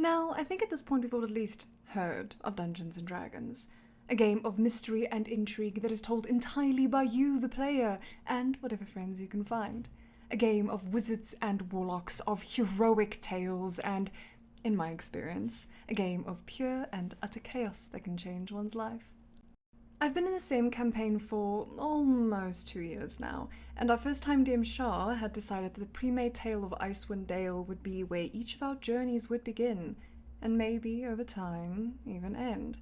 Now, I think at this point we've all at least heard of Dungeons & Dragons. A game of mystery and intrigue that is told entirely by you, the player, and whatever friends you can find. A game of wizards and warlocks, of heroic tales, and, in my experience, a game of pure and utter chaos that can change one's life. I've been in the same campaign for almost 2 years now, and our first-time DM Shah had decided that the pre-made tale of Icewind Dale would be where each of our journeys would begin, and maybe, over time, even end.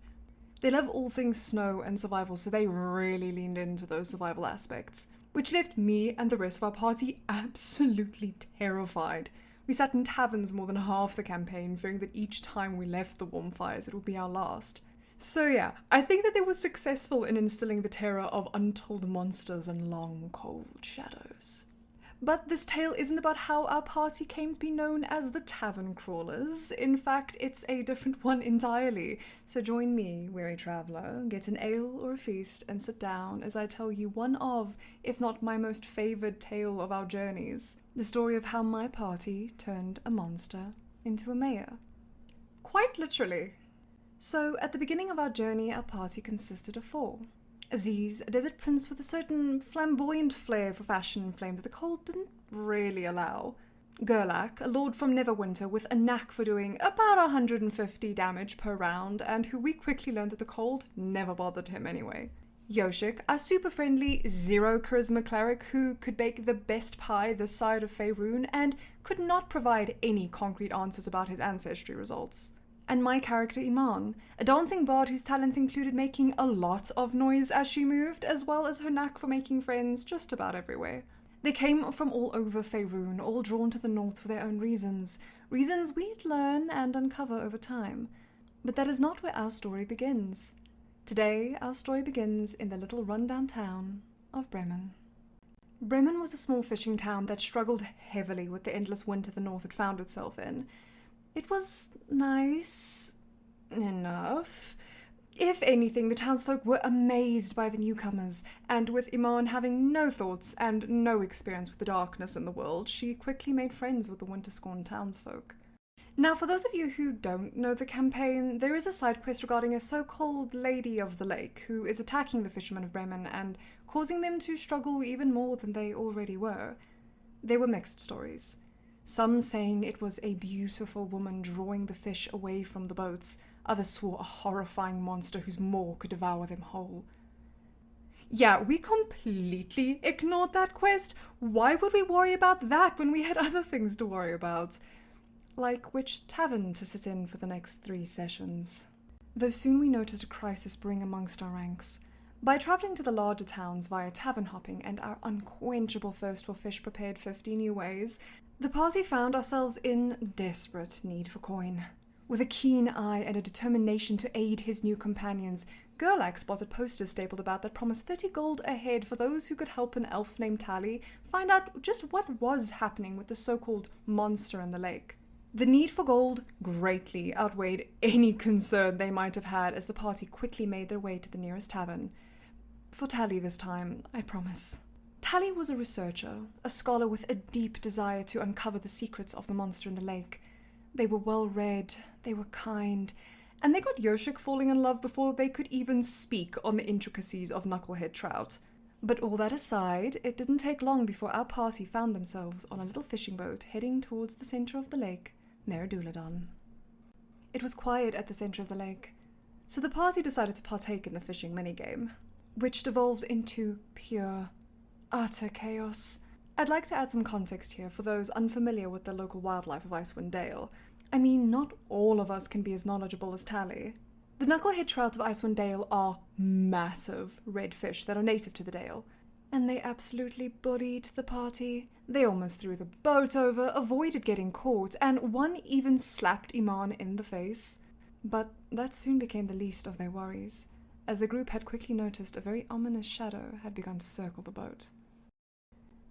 They love all things snow and survival, so they really leaned into those survival aspects, which left me and the rest of our party absolutely terrified. We sat in taverns more than half the campaign, fearing that each time we left the warm fires it would be our last. So yeah, I think that they were successful in instilling the terror of untold monsters and long, cold shadows. But this tale isn't about how our party came to be known as the Tavern Crawlers. In fact, it's a different one entirely. So join me, weary traveller, get an ale or a feast, and sit down as I tell you one of, if not my most favoured tale of our journeys. The story of how my party turned a monster into a mayor. Quite literally. So, at the beginning of our journey, our party consisted of 4. Aziz, a desert prince with a certain flamboyant flair for fashion and flame that the cold didn't really allow. Gerlach, a lord from Neverwinter with a knack for doing about 150 damage per round, and who we quickly learned that the cold never bothered him anyway. Yoshik, a super friendly, zero charisma cleric who could bake the best pie this side of Faerun and could not provide any concrete answers about his ancestry results. And my character Iman, a dancing bard whose talents included making a lot of noise as she moved, as well as her knack for making friends just about everywhere. They came from all over Faerun, all drawn to the north for their own reasons we'd learn and uncover over time. But that is not where our story begins. Today, our story begins in the little rundown town of Bremen. Bremen was a small fishing town that struggled heavily with the endless winter the north had found itself in. It was nice enough. If anything, the townsfolk were amazed by the newcomers, and with Iman having no thoughts and no experience with the darkness in the world, she quickly made friends with the winter-scorned townsfolk. Now, for those of you who don't know the campaign, there is a side quest regarding a so-called Lady of the Lake who is attacking the fishermen of Bremen and causing them to struggle even more than they already were. There were mixed stories. Some saying it was a beautiful woman drawing the fish away from the boats. Others swore a horrifying monster whose maw could devour them whole. Yeah, we completely ignored that quest. Why would we worry about that when we had other things to worry about? Like which tavern to sit in for the next 3 sessions. Though soon we noticed a crisis brewing amongst our ranks. By travelling to the larger towns via tavern hopping and our unquenchable thirst for fish prepared 50 new ways, the party found ourselves in desperate need for coin. With a keen eye and a determination to aid his new companions, Gerlach spotted posters stapled about that promised 30 gold a head for those who could help an elf named Tally find out just what was happening with the so-called monster in the lake. The need for gold greatly outweighed any concern they might have had as the party quickly made their way to the nearest tavern. For Tally this time, I promise. Tally was a researcher, a scholar with a deep desire to uncover the secrets of the monster in the lake. They were well-read, they were kind, and they got Yoshik falling in love before they could even speak on the intricacies of knucklehead trout. But all that aside, it didn't take long before our party found themselves on a little fishing boat heading towards the centre of the lake, Meriduladan. It was quiet at the centre of the lake, so the party decided to partake in the fishing minigame, which devolved into pure utter chaos. I'd like to add some context here for those unfamiliar with the local wildlife of Icewind Dale. I mean, not all of us can be as knowledgeable as Tally. The knucklehead trout of Icewind Dale are massive red fish that are native to the Dale, and they absolutely bullied the party. They almost threw the boat over, avoided getting caught, and one even slapped Iman in the face. But that soon became the least of their worries, as the group had quickly noticed a very ominous shadow had begun to circle the boat.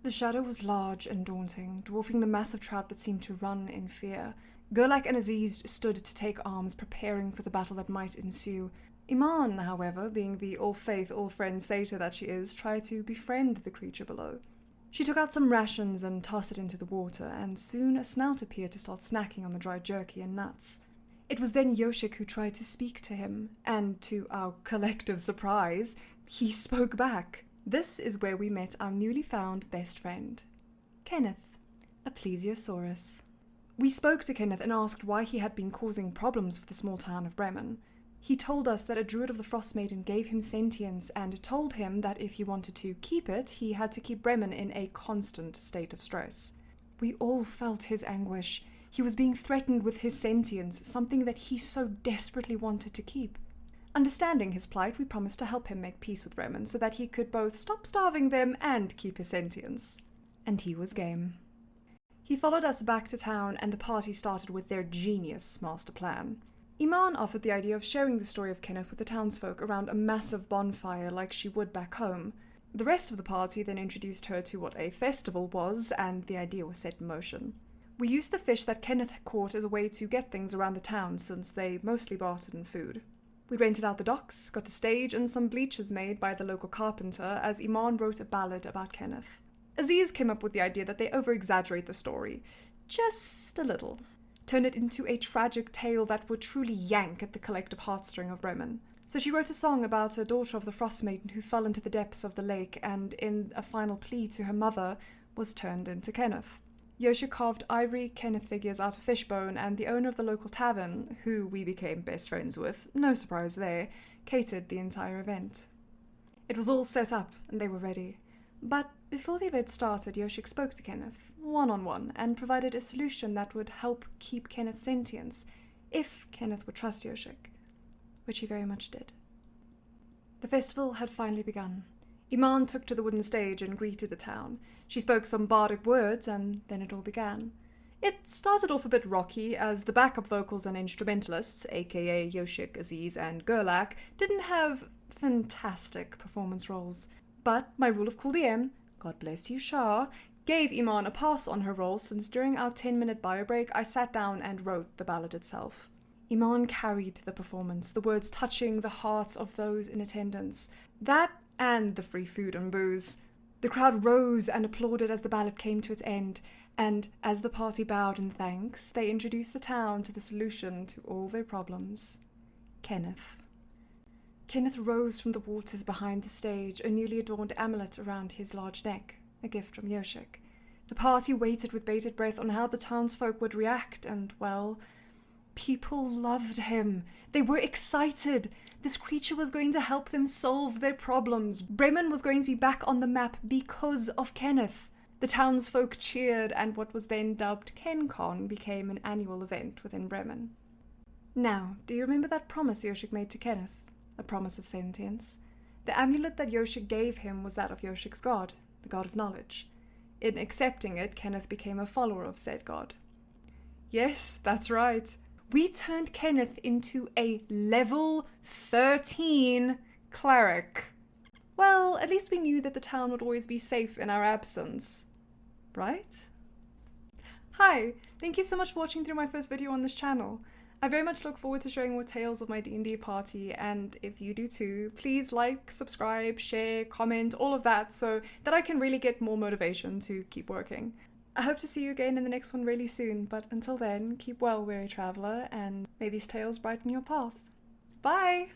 The shadow was large and daunting, dwarfing the massive trout that seemed to run in fear. Gerlach and Aziz stood to take arms, preparing for the battle that might ensue. Iman, however, being the all-faith, all-friend satyr that she is, tried to befriend the creature below. She took out some rations and tossed it into the water, and soon a snout appeared to start snacking on the dried jerky and nuts. It was then Yoshik who tried to speak to him, and to our collective surprise, he spoke back. This is where we met our newly found best friend, Kenneth, a plesiosaurus. We spoke to Kenneth and asked why he had been causing problems for the small town of Bremen. He told us that a druid of the Frost Maiden gave him sentience and told him that if he wanted to keep it, he had to keep Bremen in a constant state of stress. We all felt his anguish. He was being threatened with his sentience, something that he so desperately wanted to keep. Understanding his plight, we promised to help him make peace with Bremen so that he could both stop starving them and keep his sentience. And he was game. He followed us back to town, and the party started with their genius master plan. Iman offered the idea of sharing the story of Kenneth with the townsfolk around a massive bonfire like she would back home. The rest of the party then introduced her to what a festival was, and the idea was set in motion. We used the fish that Kenneth had caught as a way to get things around the town, since they mostly bartered in food. We rented out the docks, got a stage and some bleachers made by the local carpenter, as Iman wrote a ballad about Kenneth. Aziz came up with the idea that they over-exaggerate the story, just a little. Turn it into a tragic tale that would truly yank at the collective heartstring of Bremen. So she wrote a song about a daughter of the Frost Maiden who fell into the depths of the lake and, in a final plea to her mother, was turned into Kenneth. Yosha carved ivory Kenneth figures out of fishbone, and the owner of the local tavern, who we became best friends with, no surprise there, catered the entire event. It was all set up, and they were ready. But before the event started, Yoshik spoke to Kenneth, one-on-one, and provided a solution that would help keep Kenneth sentience, if Kenneth would trust Yoshik, which he very much did. The festival had finally begun. Iman took to the wooden stage and greeted the town. She spoke some bardic words, and then it all began. It started off a bit rocky, as the backup vocals and instrumentalists, aka Yoshik, Aziz, and Gerlach, didn't have fantastic performance roles. But my rule of cool DM, God bless you, Shah, gave Iman a pass on her role, since during our 10-minute bio break I sat down and wrote the ballad itself. Iman carried the performance, the words touching the hearts of those in attendance. That and the free food and booze. The crowd rose and applauded as the ballad came to its end, and as the party bowed in thanks, they introduced the town to the solution to all their problems. Kenneth. Kenneth rose from the waters behind the stage, a newly adorned amulet around his large neck, a gift from Yoshik. The party waited with bated breath on how the townsfolk would react, and, well, people loved him. They were excited. This creature was going to help them solve their problems. Bremen was going to be back on the map because of Kenneth. The townsfolk cheered, and what was then dubbed KenCon became an annual event within Bremen. Now, do you remember that promise Yoshik made to Kenneth? A promise of sentience. The amulet that Yoshik gave him was that of Yoshik's god, the god of knowledge. In accepting it, Kenneth became a follower of said god. Yes, that's right. We turned Kenneth into a level 13 cleric. Well, at least we knew that the town would always be safe in our absence. Right? Hi, thank you so much for watching through my first video on this channel. I very much look forward to sharing more tales of my D&D party, and if you do too, please like, subscribe, share, comment, all of that, so that I can really get more motivation to keep working. I hope to see you again in the next one really soon, but until then, keep well, weary traveller, and may these tales brighten your path. Bye!